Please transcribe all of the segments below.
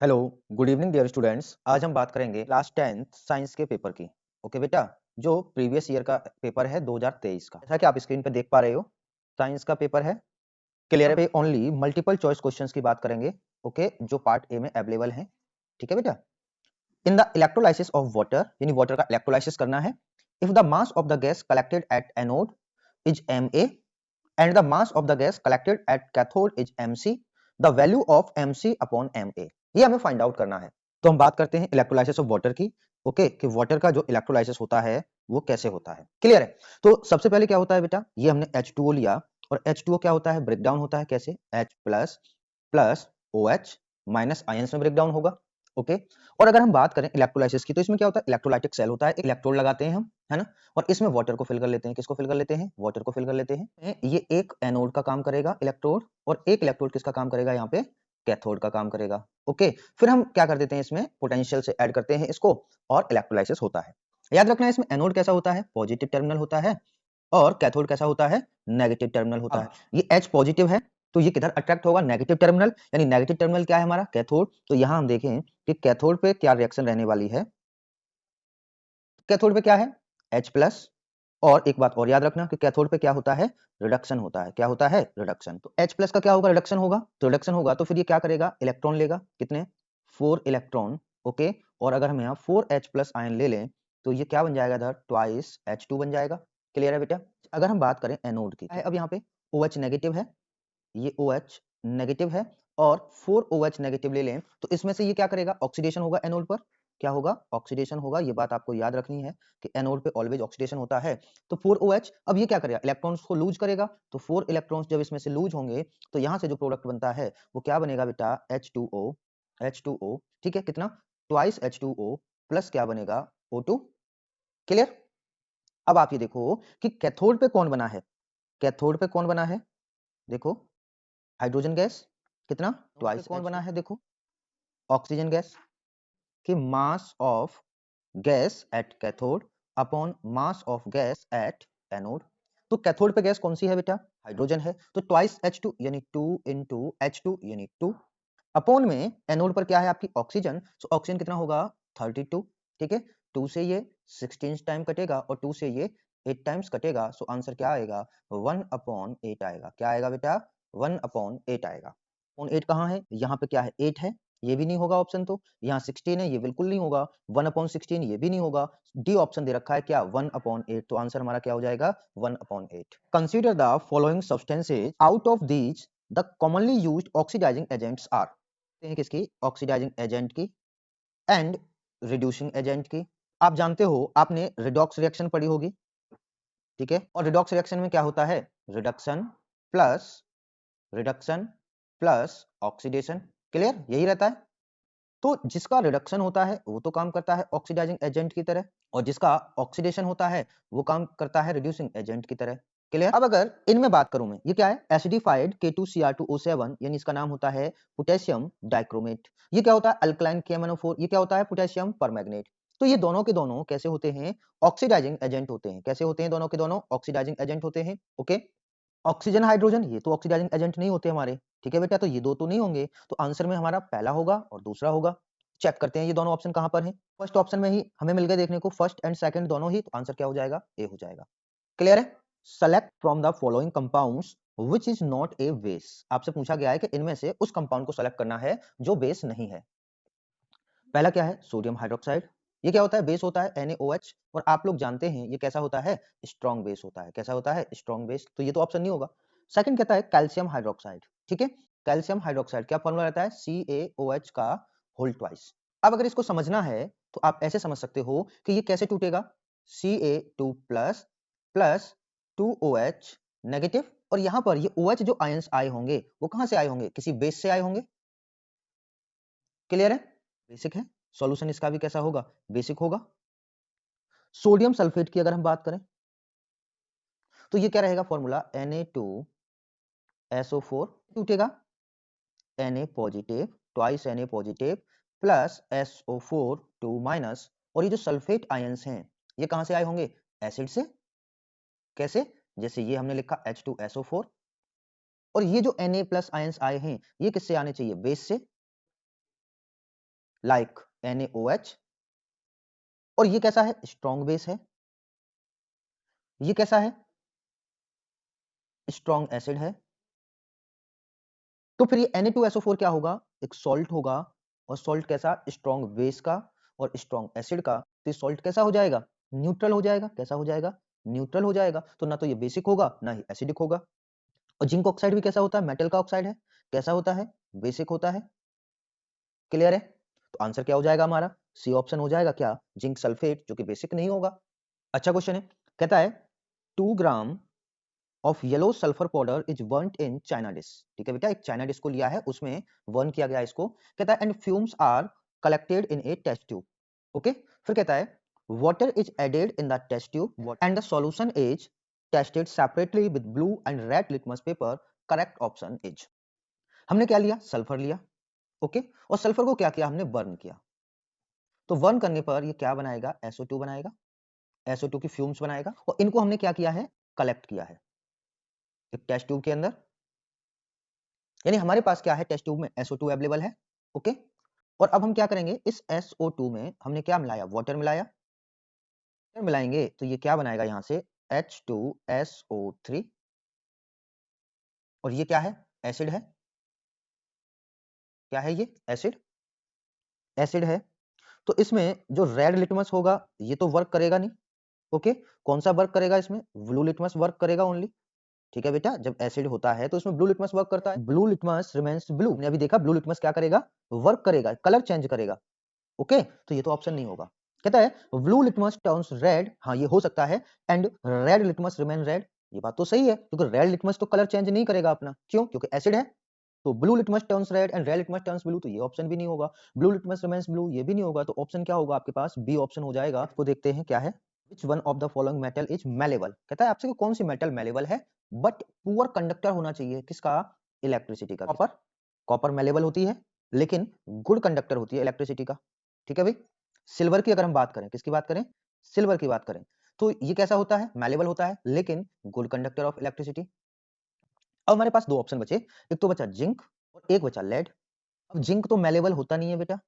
Hello, good evening dear students. आज हम बात करेंगे क्लास 10th साइंस के पेपर की। ओके बेटा, जो प्रीवियस ईयर का पेपर है 2023 का। जैसा कि आप स्क्रीन पे देख पा रहे हो, साइंस का पेपर है। क्लियर पे ओनली मल्टीपल चॉइस क्वेश्चंस की बात करेंगे। ओके, जो पार्ट ए में अवेलेबल हैं। ठीक है बेटा। In the electrolysis of water, यानी वाटर का इलेक्ट्रोलाइसिस करना है। If the mass of the gas collected at anode is Ma and the mass of the gas collected at cathode is mc, the value of mc upon ma, ये हमें find out करना है। तो हम बात करते हैं इलेक्ट्रोलाइसिस ऑफ वाटर की। ओके, कि वाटर का जो इलेक्ट्रोलाइसिस होता है वो कैसे होता है। क्लियर है। तो सबसे पहले क्या होता है बेटा, ये हमने H2O लिया, और H2O क्या होता है, ब्रेक डाउन होता है कैसे, H plus plus OH minus ions में ब्रेक डाउन होगा। ओके, और अगर हम बात करें इलेक्ट्रोलाइसिस की, तो इसमें क्या होता है, इलेक्ट्रोलाइटिक सेल होता है, इलेक्ट्रोड लगाते हैं हम, है ना, और इसमें वाटर को फिल कर लेते हैं। किसको फिल कर लेते हैं, वाटर को फिल कर लेते हैं। ये एक एनोड का काम करेगा इलेक्ट्रोड, और एक इलेक्ट्रोड किसका काम करेगा, यहाँ पे कैथोड का काम करेगा। ओके, फिर हम क्या कर देते हैं, इसमें पोटेंशियल से ऐड करते हैं इसको, और इलेक्ट्रोलाइसिस होता है। याद रखना है, इसमें एनोड कैसा होता है, पॉजिटिव टर्मिनल होता है, और कैथोड कैसा होता है, नेगेटिव टर्मिनल होता है। ये H पॉजिटिव है, तो ये किधर अट्रैक्ट होगा, नेगेटिव टर्मिनल, यानी नेगेटिव टर्मिनल क्या है हमारा, कैथोड। तो यहां हम देखें कि कैथोड पे क्या रिएक्शन रहने वाली है। कैथोड पे क्या है, H प्लस। और एक बात और याद रखना कि कैथोड पे क्या होता है, रिडक्शन होता है। क्या होता है, रिडक्शन। तो H प्लस का क्या होगा, रिडक्शन होगा। तो रिडक्शन होगा तो फिर ये क्या करेगा, इलेक्ट्रॉन लेगा, कितने, 4 इलेक्ट्रॉन। ओके, और अगर हम यहाँ 4H प्लस आयन ले लें, तो ये क्या बन जाएगा, इधर ट्वाइस H2 बन जाएगा। क्लियर है बेटा। अगर हम बात करें एनोड की, अब यहाँ पे OH नेगेटिव है, ये OH नेगेटिव है, और 4 OH नेगेटिव ले लें, तो इसमें से ये क्या करेगा, ऑक्सीडेशन होगा एनोड पर। क्या होगा, ऑक्सीडेशन होगा। ये बात आपको याद रखनी है कि एनोड पे ऑलवेज ऑक्सीडेशन होता है। तो 4 OH अब ये क्या करेगा, इलेक्ट्रॉन्स को लूज करेगा। तो 4 इलेक्ट्रॉन्स जब इसमें से लूज होंगे, तो यहाँ से जो प्रोडक्ट बनता है वो क्या बनेगा बेटा, H2O। ठीक है, कितना, ट्वाइस H2O प्लस क्या बनेगा, O2। क्लियर। अब आप ये देखो कि कैथोड पे कौन बना है, कैथोड पे कौन बना है, देखो हाइड्रोजन गैस, कितना, ट्वाइस कौन बना है, देखो ऑक्सीजन गैस। कि mass of gas at cathode upon mass of gas at anode. तो कैथोड पे गैस कौन सी है बेटा, हाइड्रोजन है, तो ट्वाइस H2 यानी 2 इंटू H2 यानी 2, अपॉन में एनोड पर क्या है आपकी ऑक्सीजन, सो ऑक्सीजन कितना होगा, 32। ठीक है, 2 से ये 16 टाइम कटेगा, और 2 से ये 8 टाइम्स कटेगा, सो आंसर क्या आएगा, 1/8 आएगा। क्या आएगा बेटा, 1/8 आएगा। 8 कहाँ है, यहाँ पे क्या है, 8 है, ये भी नहीं होगा ऑप्शन। तो यहाँ 16 है, ये बिल्कुल नहीं होगा। 1/16 ये भी नहीं होगा। डी ऑप्शन दे रखा है क्या, 1/8। तो आंसर हमारा क्या हो जाएगा, 1/8। Consider the following substances out of these the commonly used oxidising agents are. किसकी, ऑक्सीडाइजिंग एजेंट की, एंड रिड्यूसिंग एजेंट की। आप जानते हो, आपने रिडॉक्स रिएक्शन पढ़ी होगी। ठीक है, और रिडॉक्स रिएक्शन में क्या होता है, reduction plus reduction plus oxidation. Clear, यही रहता है। तो जिसका रिडक्शन होता है वो तो काम करता है ऑक्सीडाइजिंग एजेंट की तरह, और जिसका ऑक्सीडेशन होता है वो काम करता है रिड्यूसिंग एजेंट की तरह। क्लियर। अब अगर इनमें बात करूं मैं, ये क्या है, एसिडिफाइड K2Cr2O7, यानी इसका नाम होता है पोटेशियम डाइक्रोमेट। ये क्या होता है, अल्कलाइन KMnO4, ये क्या होता है, पोटेशियम परमैंगनेट। तो ये दोनों के दोनों कैसे होते हैं, ऑक्सीडाइजिंग एजेंट होते हैं। कैसे होते हैं, दोनों के दोनों ऑक्सीडाइजिंग एजेंट होते हैं। ओके, ऑक्सीजन हाइड्रोजन ये तो ऑक्सीडाइजिंग एजेंट नहीं होते हमारे। ठीक है बेटा, तो ये दो तो नहीं होंगे, तो आंसर में हमारा पहला होगा और दूसरा होगा। चेक करते हैं ये दोनों ऑप्शन कहां पर हैं। फर्स्ट ऑप्शन में ही हमें मिल गए देखने को, फर्स्ट एंड सेकंड दोनों ही, तो आंसर क्या हो जाएगा, ए हो जाएगा। क्लियर है। Select from the following compounds which is not a base. आपसे पूछा गया है कि इनमें से उस कंपाउंड को सेलेक्ट करना है जो बेस नहीं है। पहला क्या है, सोडियम हाइड्रोक्साइड। ये क्या होता है, बेस होता है NaOH, और आप लोग जानते हैं ये कैसा होता है, स्ट्रॉन्ग बेस होता है। कैसा होता है, स्ट्रॉन्ग बेस, तो ये तो ऑप्शन नहीं होगा। सेकंड कहता है कैल्शियम हाइड्रोक्साइड। ठीक है, कैल्शियम हाइड्रोक्साइड क्या फॉर्मूला रहता है, CaOH का होल ट्वाइस। अब अगर इसको समझना है तो आप ऐसे समझ सकते हो कि ये कैसे टूटेगा, Ca2 plus plus 2OH negative, और यहां पर ये OH जो आयंस आए होंगे वो कहां से आए होंगे, किसी बेस से आए होंगे। क्लियर है, बेसिक है। सॉल्यूशन इसका भी कैसा होगा, बेसिक होगा। सोडियम सल्फेट की अगर हम बात करें, तो ये क्या रहेगा फॉर्मूला, Na2SO4 टूटेगा, Na positive twice Na positive plus SO4 2 minus, और ये जो सल्फेट आयंस हैं ये कहां से आए होंगे, एसिड से। कैसे, जैसे ये हमने लिखा H2SO4, और ये जो Na प्लस आयंस आए हैं ये किससे आने चाहिए, बेस से। Like NaOH। और ये कैसा है? स्ट्रॉन्ग बेस है। ये कैसा है? स्ट्रॉन्ग एसिड है। तो फिर ये Na2SO4 क्या होगा? एक सॉल्ट होगा। और सॉल्ट कैसा? स्ट्रॉन्ग बेस का और स्ट्रॉन्ग एसिड का। तो ये सॉल्ट कैसा हो जाएगा? न्यूट्रल हो जाएगा। कैसा हो जाएगा? न्यूट्रल हो जाएगा। तो ना तो ये बेसिक होगा ना ही एसिडिक होगा। और जिंक ऑक्साइड भी कैसा होता है? मेटल का ऑक्साइड है। कैसा होता है? बेसिक होता है। क्लियर है? तो आंसर क्या हो जाएगा हमारा? सी ऑप्शन हो जाएगा क्या? जिंक सल्फेट, जो कि बेसिक नहीं होगा। अच्छा क्वेश्चन है, कहता है 2 gram of yellow sulphur powder is burnt in China dish. ठीक है बेटा, एक चाइना डिश को लिया है, उसमें बर्न किया गया इसको। कहता है and fumes are collected in a test tube. Okay, फिर कहता है water is added in the test tube and the solution is tested separately with blue and red litmus paper. Correct option is. हमने क्या लिया? Sulphur लिया। Okay, और sulphur को क्या किया? हमने बर्न किया। तो बर्न करने पर ये क्या बनाएगा? SO2 बनाएगा। SO2 की फ्यूम्स बनाएगा। और इनको हमने क्या किया है? कलेक्ट किया है एक टेस्ट ट्यूब के अंदर। यानी हमारे पास क्या है? टेस्ट ट्यूब में SO2 अवेलेबल है। ओके, और अब हम क्या करेंगे? इस SO2 में हमने क्या मिलाया? वाटर मिलाया। वाटर मिलाएंगे तो ये क्या बनाएगा? यहां से H2SO3। और ये क्या है? एसिड है। क्या है ये? एसिड। एसिड है। तो इसमें जो रेड लिटमस होगा ये तो वर्क करेगा नहीं। ओके, कौन सा वर्क करेगा? इसमें ब्लू लिटमस वर्क करेगा ओनली। ठीक है बेटा, जब एसिड होता है तो इसमें ब्लू लिटमस वर्क करता है। Blue litmus remains blue. हमने अभी देखा ब्लू लिटमस क्या करेगा? वर्क करेगा, कलर चेंज करेगा। ओके, तो ये तो ऑप्शन नहीं होगा। कहता है ब्लू लिटमस टर्न्स रेड। हाँ, ये हो सकता है। And red litmus remain red. ये बात तो सही है, क्योंकि रेड लिटमस तो कलर चेंज नहीं करेगा अपना। क्यों? क्योंकि एसिड है। तो blue litmus turns red and red litmus turns blue, तो ये ऑप्शन भी नहीं होगा। ब्लू लिटमस रिमेन्स ब्लू, ये भी नहीं होगा। तो ऑप्शन क्या होगा आपके पास? बी ऑप्शन हो जाएगा। तो देखते हैं क्या है। Which one of the following metal is malleable? कहता है आपसे कि कौन सी मेटल मेलेबल है बट पुअर कंडक्टर होना चाहिए। किसका? इलेक्ट्रिसिटी का। कॉपर। कॉपर मेलेबल होती है लेकिन गुड कंडक्टर होती है इलेक्ट्रिसिटी का। ठीक है भाई। सिल्वर की अगर हम बात करें, किसकी बात करें? सिल्वर की बात करें, तो ये कैसा होता है? मेलेबल होता है लेकिन गुड कंडक्टर ऑफ इलेक्ट्रिसिटी। अब हमारे पास दो ऑप्शन बचे, एक तो बचा जिंक और एक बचा लेड। अब जिंक तो मेलेबल होता नहीं है बेटा।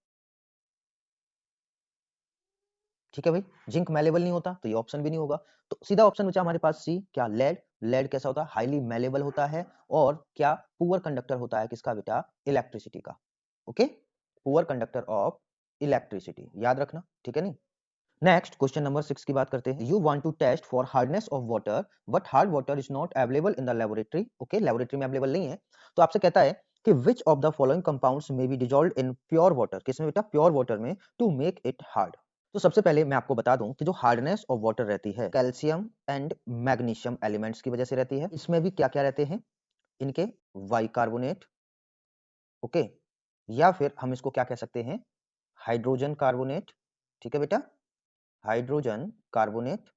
ठीक है भाई, जिंक मेलेबल नहीं होता तो ये ऑप्शन भी नहीं होगा। तो सीधा ऑप्शन बचा हमारे पास सी, क्या? लेड। लेड कैसा होता है? हाईली मेलेबल होता है। और क्या? पुअर कंडक्टर होता है। किसका बेटा? इलेक्ट्रिसिटी का। Okay, poor conductor of electricity, याद रखना। ठीक है नहीं? नेक्स्ट क्वेश्चन नंबर 6 की बात करते हैं। You want to test for hardness of water but hard water is not available in the laboratory. Okay, laboratory में अवेलेबल नहीं है। तो आपसे कहता है कि which of the following compounds में be dissolved in pure water. किसमें बेटा? प्योर वाटर में, टू मेक इट हार्ड। तो सबसे पहले मैं आपको बता दूं कि जो हार्डनेस ऑफ वाटर रहती है कैल्शियम एंड मैग्नीशियम एलिमेंट्स की वजह से रहती है। इसमें भी क्या क्या रहते हैं? इनके बाइकार्बोनेट। ओके, या फिर हम इसको क्या कह सकते हैं? Hydrogen carbonate. ठीक है बेटा, हाइड्रोजन कार्बोनेट।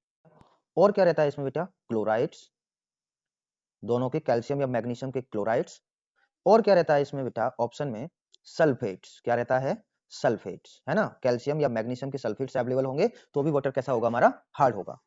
और क्या रहता है इसमें बेटा? क्लोराइड्स, दोनों के, कैल्शियम या मैग्नीशियम के क्लोराइड्स। और क्या रहता है इसमें बेटा? ऑप्शन में सल्फेट्स। क्या रहता है? सल्फेट्स, है ना? कैल्शियम या मैग्नीशियम के सल्फेट्स अवेलेबल होंगे तो भी वाटर कैसा होगा हमारा? हार्ड होगा।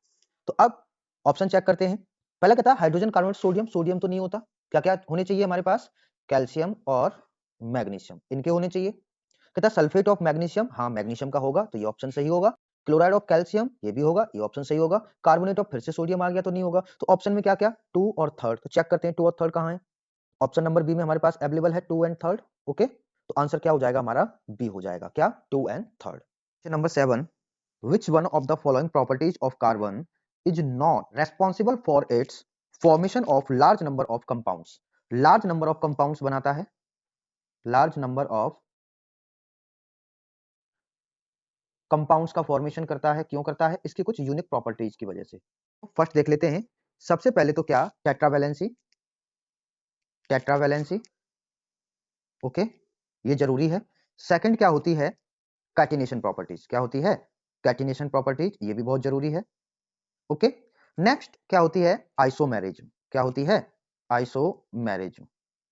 तो अब ऑप्शन चेक करते हैं। पहला कहता है हाइड्रोजन कार्बोनेट सोडियम। सोडियम तो नहीं होता। क्या क्या होने चाहिए हमारे पास? कैल्शियम और मैग्नीशियम, इनके होने चाहिए। कहता है सल्फेट ऑफ मैग्नीशियम। हाँ, मैग्नीशियम का होगा तो ये ऑप्शन सही होगा। क्लोराइड ऑफ कैल्शियम, ये भी होगा, ये ऑप्शन सही होगा। कार्बोनेट ऑफ, फिर से सोडियम आ गया तो नहीं होगा। तो ऑप्शन में क्या क्या? 2 और 3rd। तो चेक करते हैं 2 और 3rd कहाँ है। ऑप्शन नंबर बी में हमारे पास अवेलेबल है 2 एंड 3rd। ओके, तो आंसर क्या हो जाएगा हमारा? बी हो जाएगा। क्या? 2 and 3rd। Question number 7, which one of the following properties of carbon is not responsible for its formation of large number of compounds? large number of compounds बनाता है, large number of कंपाउंड्स का formation करता है। क्यों करता है? इसकी कुछ यूनिक प्रॉपर्टीज की वजह से। फर्स्ट देख लेते हैं। सबसे पहले तो क्या? टेट्रावैलेंसी। टेट्रावैलेंसी, ओके, ये जरूरी है। सेकंड क्या होती है? Catenation properties. क्या होती है? कैटिनेशन प्रॉपर्टीज, ये भी बहुत जरूरी है। ओके, नेक्स्ट क्या होती है? आइसोमेरिज्म। क्या होती है? आइसोमेरिज्म।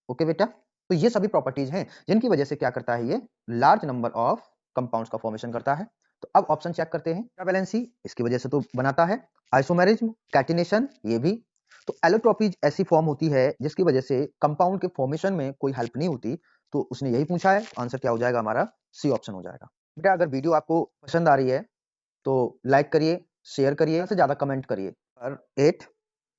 ओके बेटा, तो ये सभी प्रॉपर्टीज हैं जिनकी वजह से क्या करता है? ये लार्ज नंबर ऑफ कंपाउंड्स का फॉर्मेशन करता है। तो अब ऑप्शन चेक करते हैं। टेट्रावैलेंसी, इसकी वजह से तो बनाता है। आइसोमेरिज्म, कैटिनेशन, ये भी। तो एलोट्रोपी ऐसी फॉर्म होती है जिसकी वजह से कंपाउंड के फॉर्मेशन में कोई हेल्प नहीं होती। तो उसने यही पूछा है, आंसर क्या हो जाएगा हमारा? सी ऑप्शन हो जाएगा। बेटा अगर वीडियो आपको पसंद आ रही है तो लाइक करिए, शेयर करिए, से ज्यादा कमेंट करिए। 8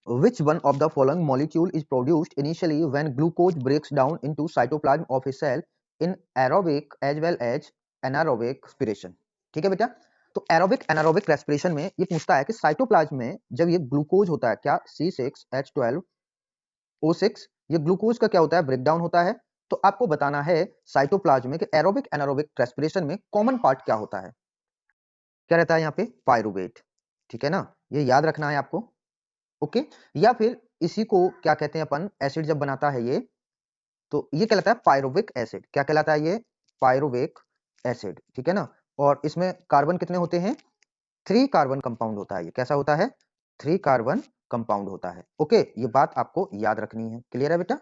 which one of the following molecule is produced initially when glucose breaks down into cytoplasm of a cell in aerobic as well as anaerobic respiration। ठीक है बेटा, तो एरोबिक एनारोबिक रेस्पिरेशन में ये पूछता है कि साइटोप्लाज्म में जब ये ग्लूकोज होता है क्या C6H12O6, ये ग्लूकोज का क्या होता है, ब्रेकडाउन होता है। तो आपको बताना है साइटोप्लाज्म में कि एरोबिक एनारोबिक रेस्पिरेशन में कॉमन पार्ट क्या होता है, क्या रहता है यहाँ पे, पायरुवेट। ठीक है ना, ये याद रखना है आपको। ओके, या फिर इसी को क्या कहते हैं अपन, एसिड जब बनाता है ये, तो ये कहलाता है पायरुविक एसिड। क्या कहलाता है ये, पायरुविक एसिड। ठीक है ना, और इसमें कार्बन कितने होते हैं, 3 कार्बन कंपाउंड होता है। ये कैसा होता है, 3 कार्बन कंपाउंड होता है। ओके, ये बात आपको याद रखनी है। क्लियर है बेटा?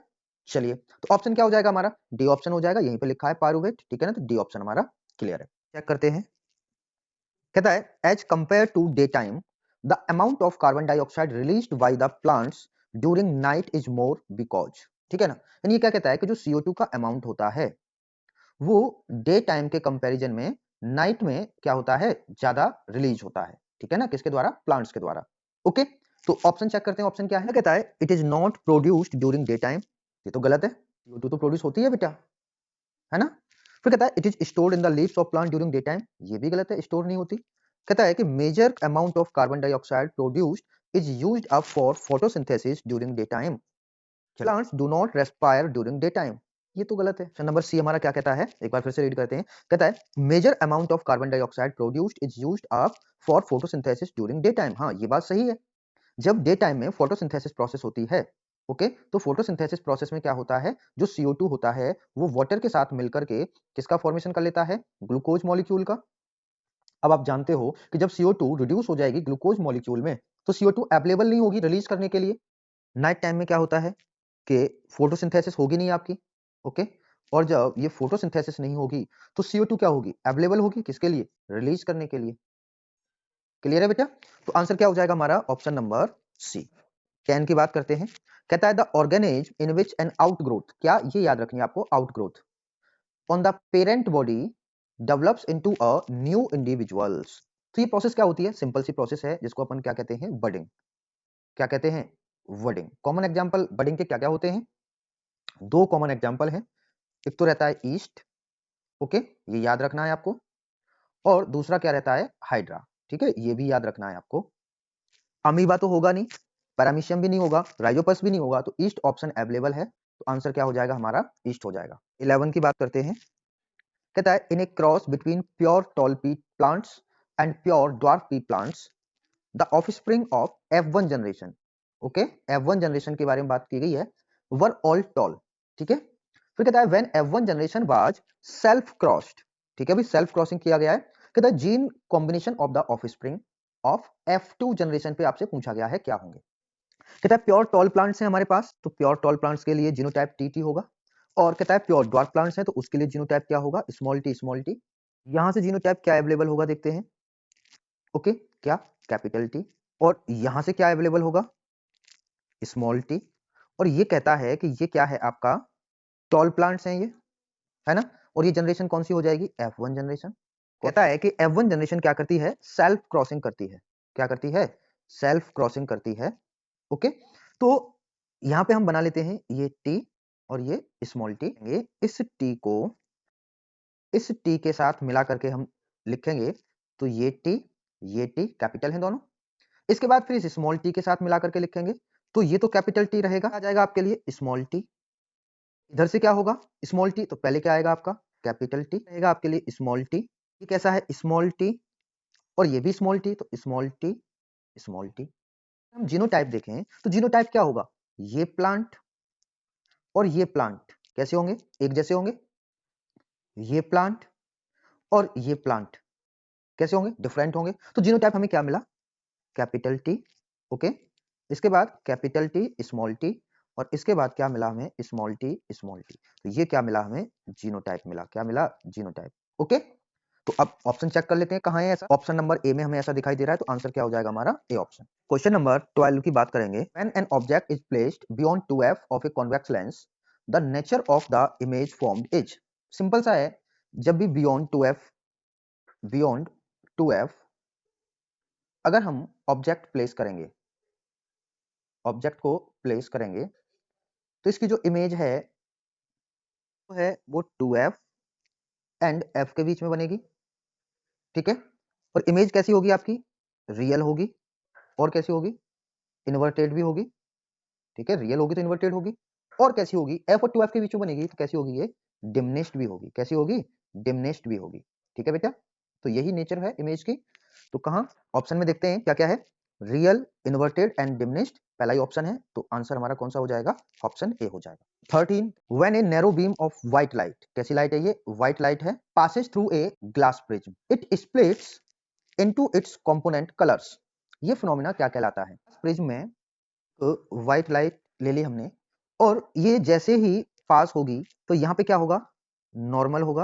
चलिए, तो ऑप्शन क्या हो जाएगा हमारा, डी ऑप्शन हो जाएगा, यहीं पे लिखा है पायरुवेट। ठीक है ना, तो डी ऑप्शन हमारा क्लियर है। चेक करते हैं, कहता है as compare to day time the amount of carbon dioxide released by the plants during night is more because. ठीक है ना, यानी ये क्या कहता है कि जो CO2 का अमाउंट होता है वो डे टाइम के कंपैरिजन में नाइट में क्या होता है, ज्यादा रिलीज होता है। ठीक है ना, किसके द्वारा, प्लांट्स के द्वारा। ओके, तो ऑप्शन चेक करते हैं, ऑप्शन क्या है, कहता है it is not produced during day time. ये तो गलत है, CO2 तो प्रोड्यूस होती है बेटा, है ना। फिर कहता है it is stored in the leaves of plant during day time, ये भी गलत है, स्टोर नहीं होती। कहता है कि major amount of carbon dioxide produced is used up for photosynthesis during day time, plants do not respire during day time, ये तो गलत है। ऑप्शन नंबर सी हमारा क्या कहता है, एक बार फिर से रीड करते हैं, कहता है major amount of carbon dioxide produced is used up for photosynthesis during day time. हाँ, ये बात सही है, जब डे टाइम में फोटोसिंथेसिस प्रोसेस होती है, ओके, तो फोटोसिंथेसिस प्रोसेस में क्या होता है, जो CO2 होता है वो वाटर के साथ मिलकर के किसका फॉर्मेशन कर लेता है, ग्लूकोज मॉलिक्यूल का। अब आप जानते हो कि जब CO2 रिड्यूस हो जाएगी ग्लूकोज मॉलिक्यूल में, तो CO2 अवेलेबल नहीं होगी रिलीज करने के लिए। नाइट टाइम में क्या होता है कि फोटोसिंथेसिस होगी नहीं आपकी, ओके, और जब ये फोटोसिंथेसिस नहीं होगी तो CO2 क्या होगी, अवेलेबल होगी किसके लिए, रिलीज करने के लिए। क्लियर है बेटा? तो आंसर क्या हो जाएगा हमारा, ऑप्शन नंबर सी। कैन की बात करते हैं, कहता है the organism in which an outgrowth, क्या ये याद रखनी है आपको, outgrowth on the parent body develops into a new individuals. तो ये प्रोसेस क्या होती है, सिंपल सी प्रोसेस है जिसको अपन क्या कहते हैं, बडिंग। क्या कहते हैं, बडिंग। कॉमन एग्जांपल बडिंग के क्या क्या होते हैं, दो कॉमन एग्जांपल हैं, एक तो रहता है ईस्ट, ओके, ये याद रखना है आपको, और दूसरा क्या रहता है, हाइड्रा। ठीक है, ये भी याद रखना है आपको। अमीबा तो होगा नहीं, पैरामीशियम भी नहीं होगा, राइजोपस भी नहीं होगा, तो ईस्ट ऑप्शन अवेलेबल है, तो आंसर क्या हो जाएगा हमारा, ईस्ट हो जाएगा। 11 की बात करते हैं, कहता है in a cross between pure tall pea plants and pure dwarf pea plants the offspring of F1 generation, okay, F1 generation के बारे में बात की गई है, वर ऑल टॉल। ठीक है, फिर कहता है when F1 generation was self crossed, ठीक है भाई, सेल्फ क्रॉसिंग किया गया है। कहता है gene combination of the offspring of F2 generation पे आपसे पूछा गया है क्या होंगे। कहता है प्योर टॉल प्लांट्स हैं हमारे पास, तो प्योर टॉल प्लांट्स के लिए जीनोटाइप TT होगा, और कहता है प्योर ड्वार्फ प्लांट्स हैं तो उसके लिए जीनोटाइप क्या होगा, स्मॉल टी स्मॉल टी। यहां से जीनोटाइप क्या अवेलेबल होगा देखते हैं, ओके, क्या, कैपिटल टी, और यहां से क्या अवेलेबल होगा, स्मॉल टी, और ये कहता है कि ये क्या है आपका, टॉल प्लांट्स हैं ये, है ना, और ये जनरेशन कौन सी हो जाएगी, F1 जनरेशन। कहता है कि F1 जनरेशन क्या करती है, सेल्फ क्रॉसिंग करती है, क्या करती है, सेल्फ क्रॉसिंग करती है। ओके, तो यहां पे हम बना लेते हैं ये टी और ये स्मॉल टी, ये इस टी को इस टी के साथ मिला करके हम लिखेंगे, तो ये टी कैपिटल है दोनों। इसके बाद फिर इस स्मॉल टी के साथ मिला करके लिखेंगे, तो ये तो कैपिटल टी रहेगा, आ जाएगा आपके लिए स्मॉल टी। इधर से क्या होगा, स्मॉल टी, तो पहले क्या आएगा आपका, कैपिटल टी रहेगा आपके लिए, स्मॉल टी। ये कैसा है, स्मॉल टी, और ये भी स्मॉल टी, तो स्मॉल टी स्मॉल टी। हम जीनोटाइप देखें तो जीनोटाइप क्या होगा, ये प्लांट और ये प्लांट कैसे होंगे, एक जैसे होंगे, ये प्लांट और ये प्लांट कैसे होंगे, डिफरेंट होंगे। तो जीनोटाइप हमें क्या मिला, कैपिटल टी, ओके, इसके बाद कैपिटल टी स्मॉल टी, और इसके बाद क्या मिला हमें, स्मॉल टी स्मॉल टी। तो ये क्या मिला हमें, जीनोटाइप मिला, क्या मिला, जीनोटाइप। ओके, तो अब ऑप्शन चेक कर लेते हैं कहां है ऐसा, ऑप्शन नंबर ए में हमें ऐसा दिखाई दे रहा है, तो आंसर क्या हो जाएगा हमारा, ए ऑप्शन। क्वेश्चन नंबर 12 की बात करेंगे, when an object is placed beyond 2f of a convex lens the nature of the image formed is. Simple सा है जब भी बियॉन्ड 2f अगर हम ऑब्जेक्ट प्लेस करेंगे, ऑब्जेक्ट को प्लेस करेंगे, तो इसकी जो इमेज है वो 2f एंड f के बीच में बनेगी, ठीक है। और इमेज कैसी होगी आपकी? रियल होगी, और कैसी होगी? इन्वर्टेड भी होगी, ठीक है। रियल होगी तो इन्वर्टेड होगी, और कैसी होगी? f और 2f के बीच में बनेगी तो कैसी होगी? ये डिमिनिश्ड भी होगी। कैसी होगी? डिमिनिश्ड भी होगी, ठीक है बेटा। तो यही नेचर है इमेज की। तो कहाँ ऑप्शन में देखते हैं क्या क्या है? रियल, इन्वर्टेड एंड डिमिनिश्ड, पहला ही ऑप्शन है। तो आंसर हमारा कौन सा हो जाएगा? ऑप्शन ए हो जाएगा। 13, when a narrow beam of white light, कैसी लाइट है ये? व्हाइट लाइट है, passes through a glass prism, it splits into its component colours. ये फिनोमेना क्या कहलाता है? प्रिज्म में व्हाइट लाइट ले ली हमने, और ये जैसे ही पास होगी तो यहाँ पे क्या होगा? नॉर्मल होगा।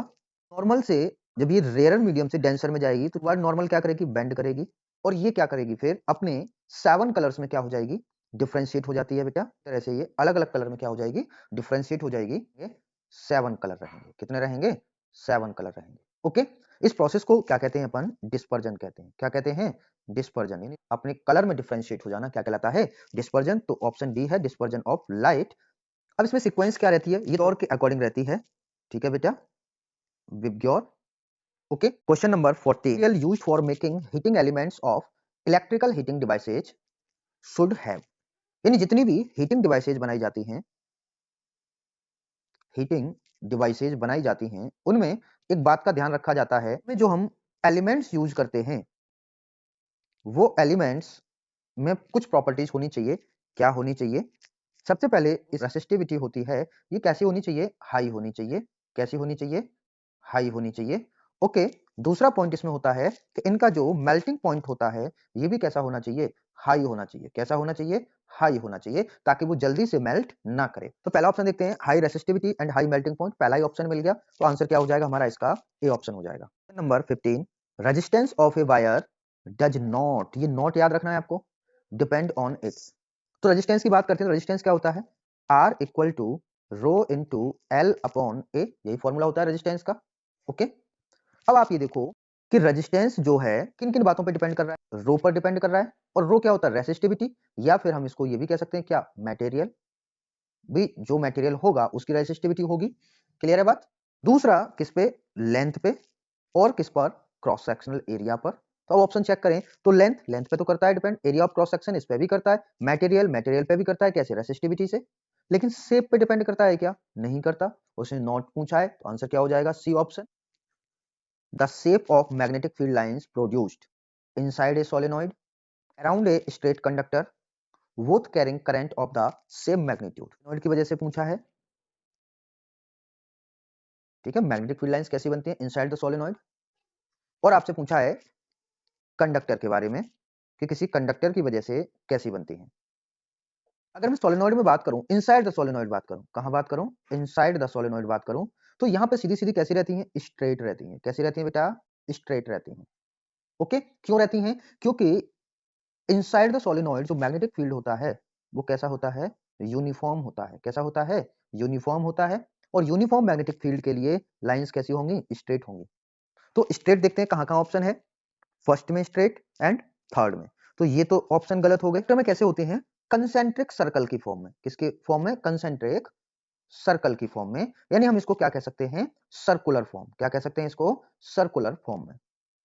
नॉर्मल से जब ये रेयर मीडियम से डेंसर में जाएगी तो बाद नॉर्मल क्या करेगी? बेंड करेगी, और ये क्या करेगी? फिर अपने 7 कलर्स में क्या हो जाएगी? डिफ्रेंशिएट हो जाती है बेटा। तरह से ये अलग अलग कलर में क्या हो जाएगी? डिफ्रेंशिएट हो जाएगी। ये 7 कलर रहेंगे। कितने रहेंगे? 7 कलर रहेंगे। ओके, इस प्रोसेस को क्या कहते हैं अपन? डिस्पर्जन कहते हैं। क्या कहते हैं? डिस्पर्जन, यानी अपने कलर में डिफ्रेंशिएट हो जाना क्या कहलाता है? डिस्पर्जन। तो ऑप्शन डी है डिस्पर्जन ऑफ लाइट। अब इसमें सीक्वेंस क्या रहती है? ये दौर के अकॉर्डिंग रहती है, ठीक है बेटा, VIBGYOR. Okay, question number 40, material used for making heating elements of electrical heating devices should have, यानी जितनी भी हीटिंग डिवाइसेज बनाई जाती हैं, हीटिंग डिवाइसेज बनाई जाती हैं, उनमें एक बात का ध्यान रखा जाता है, में जो हम एलिमेंट्स यूज करते हैं वो एलिमेंट्स में कुछ प्रॉपर्टीज होनी चाहिए। क्या होनी चाहिए? सबसे पहले इस रेसिस्टिविटी होती है, ये कैसी होनी चाहिए? हाई होनी चाहिए। कैसी होनी चाहिए? हाई होनी चाहिए। ओके, दूसरा पॉइंट इसमें होता है कि इनका जो मेल्टिंग पॉइंट होता है ये भी कैसा होना चाहिए? हाई होना चाहिए। कैसा होना चाहिए? हाई होना चाहिए, ताकि वो जल्दी से मेल्ट ना करे। तो पहला ऑप्शन देखते हैं, high resistivity and high melting point, पहला ही ऑप्शन मिल गया। तो आंसर क्या हो जाएगा हमारा? इसका ए ऑप्शन हो जाएगा। Number 15, resistance of a wire does not, ये नॉट याद रखना है आपको, डिपेंड ऑन इट्स। तो रेजिस्टेंस की बात करते हैं तो रेजिस्टेंस क्या होता है? R equal to rho into L upon A, यही फॉर्मूला होता है रेजिस्टेंस का। ओके, अब आप ये देखो कि रेजिस्टेंस जो है किन किन बातों पे डिपेंड कर रहा है? रो पर डिपेंड कर रहा है, और रो क्या होता है? रेसिस्टिविटी, या फिर हम इसको ये भी कह सकते हैं क्या? मटेरियल। भी जो मटेरियल होगा उसकी रेसिस्टिविटी होगी। क्लियर है बात? दूसरा किस पे? लेंथ पे, और किस पर? क्रॉस सेक्शनल एरिया पर। तो ऑप्शन चेक करें तो लेंथ पे तो करता है depend, area of cross section इस पे भी करता है, मटेरियल पे भी करता है। कैसे? रेसिस्टिविटी से। लेकिन शेप पे डिपेंड करता है क्या? नहीं करता। उसने नॉट पूछा है, तो आंसर क्या हो जाएगा? C option. The shape of magnetic field lines produced inside a solenoid around a straight conductor both carrying current of the same magnitude की वजह से पूछा है, ठीक है। मैग्नेटिक फील्ड लाइंस कैसी बनती है? Inside the solenoid. और आपसे पूछा है कंडक्टर के बारे में कि किसी कंडक्टर की वजह से कैसी बनती है। अगर मैं सोलेनॉइड में बात करूं, इनसाइड द सोलेनॉइड बात करूं, कहां बात करूं? इनसाइड द सोलेनॉइड बात करूं, तो यहां पे सीधी सीधी कैसी रहती हैं? स्ट्रेट रहती हैं। कैसी रहती हैं बेटा? स्ट्रेट रहती हैं। ओके, क्यों रहती हैं? क्योंकि इनसाइड द सोलेनॉइड जो मैग्नेटिक फील्ड होता है वो कैसा होता है? यूनिफॉर्म होता है। कैसा होता है? यूनिफॉर्म होता है। और यूनिफॉर्म मैग्नेटिक फील्ड के लिए लाइंस कैसी होंगी? स्ट्रेट होंगी। तो स्ट्रेट देखते हैं कहां कहां ऑप्शन है, फर्स्ट में स्ट्रेट एंड थर्ड में। तो ये तो ऑप्शन गलत हो गए। तो में कैसे होते हैं? कंसेंट्रिक सर्कल की फॉर्म में। किसके फॉर्म में? कंसेंट्रिक सर्कल की फॉर्म में, यानी हम इसको क्या कह सकते हैं? Circular form. क्या कह सकते हैं इसको? सर्कुलर फॉर्म में।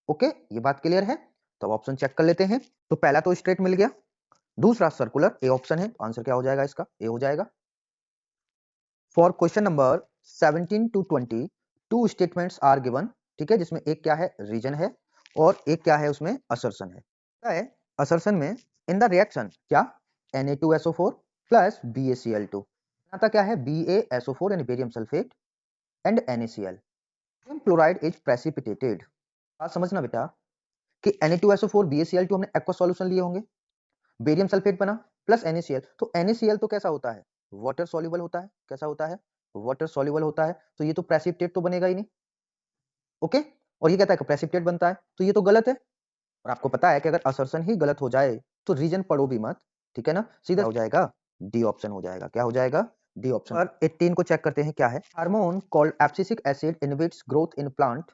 ओके, ये बात क्लियर है? तो ऑप्शन चेक कर लेते हैं। तो पहला तो स्ट्रेट मिल गया, दूसरा सर्कुलर, ए ऑप्शन है। तो आंसर क्या हो जाएगा इसका? ए हो जाएगा। For question number 17 to 20 two statements are given, ठीक है, जिसमें एक क्या है? रीजन है, और एक क्या है? उसमें असर्शन है। क्या है असर्शन में? इन द रिएक्शन क्या? Na2SO4 प्लस BaCl2 आता क्या है? BaSO4 यानी barium sulphate and NaCl, chloride is precipitated. बात समझना बेटा कि Na2SO4 BaCl2 हमने एक्वा सॉल्यूशन लिए होंगे, बेरियम सल्फेट बना प्लस NaCl, तो NaCl तो कैसा होता है? वाटर सॉल्युबल होता है। कैसा होता है? वाटर सॉल्युबल होता है। तो ये तो प्रेसिपिटेट तो बनेगा ही नहीं। ओके, और ये कहता है कि प्रेसिपिटेट बनता है, तो ये तो गलत है। और आपको पता है कि अगर असर्शन ही गलत हो जाए तो रीजन पढ़ो भी मत, ठीक है ना, सीधा हो जाएगा डी ऑप्शन हो जाएगा। क्या हो जाएगा? D option. और 18 को चेक करते हैं क्या है। Hormone called abscisic acid inhibits growth in plant,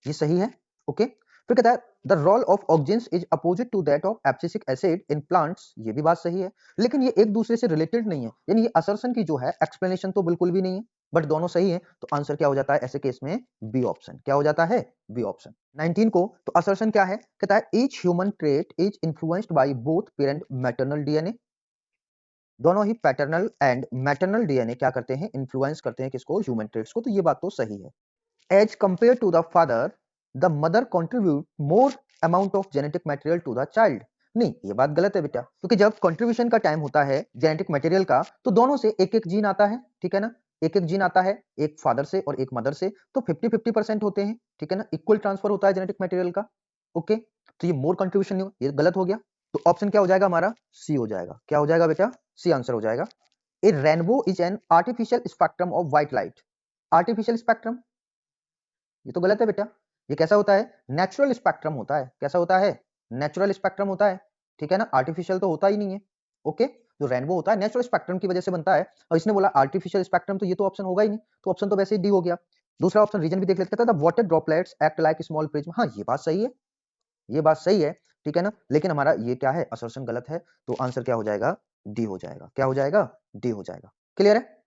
ये सही है। ओके, फिर कहता है the role of auxins is opposite to that of abscisic acid in plants, ये भी बात सही है, लेकिन ये एक दूसरे से रिलेटेड नहीं है, यानी ये असर्शन की जो है एक्सप्लेनेशन तो बिल्कुल भी नहीं है, बट दोनों सही है, तो आंसर क्या हो जाता है ऐसे केस में, बी ऑप्शन। क्या हो जाता है, बी ऑप्शन। 19 को तो असर्शन क्या है, कहता है each human trait is influenced by both parent maternal DNA, दोनों ही पैटर्नल एंड मैटरनल डीएनए क्या करते हैं, इन्फ्लुएंस करते हैं किसको, ह्यूमन ट्रेट्स को, तो ये बात तो सही है। As compare to the father the mother contribute more amount of genetic material to the child, नहीं ये बात गलत है बेटा, क्योंकि जब कंट्रीब्यूशन का टाइम होता है जेनेटिक मटेरियल का तो दोनों से एक एक जीन आता है, ठीक है ना, एक एक जीन आता है, एक फादर से और एक मदर से, तो 50-50% होते हैं, ठीक है ना, इक्वल ट्रांसफर होता है जेनेटिक मटेरियल का। ओके, तो ये मोर कंट्रीब्यूशन नहीं हो, ये गलत हो गया, तो ऑप्शन क्या हो जाएगा हमारा, सी हो जाएगा। क्या हो जाएगा बेटा, सी आंसर हो जाएगा। A rainbow is an artificial spectrum of white light, artificial spectrum, ये तो गलत है बेटा, ये कैसा होता है, नेचुरल स्पेक्ट्रम होता है, कैसा होता है, नेचुरल स्पेक्ट्रम होता है, ठीक है ना, आर्टिफिशियल तो होता ही नहीं है। ओके, जो रेनबो होता है नेचुरल स्पेक्ट्रम की वजह से बनता है, और इसने बोला आर्टिफिशियल स्पेक्ट्रम, तो ये तो ऑप्शन होगा ही नहीं, तो ऑप्शन तो वैसे ही डी हो गया। दूसरा ऑप्शन रीजन भी देख लेते हैं, water droplets act like small prism, हाँ ये बात सही है, ये बात सही है, ठीक है ना, लेकिन हमारा ये क्या है, असर्शन गलत है, तो आंसर क्या हो जाएगा, डी हो जाएगा। क्या हो जाएगा, डी हो जाएगा। क्लियर है।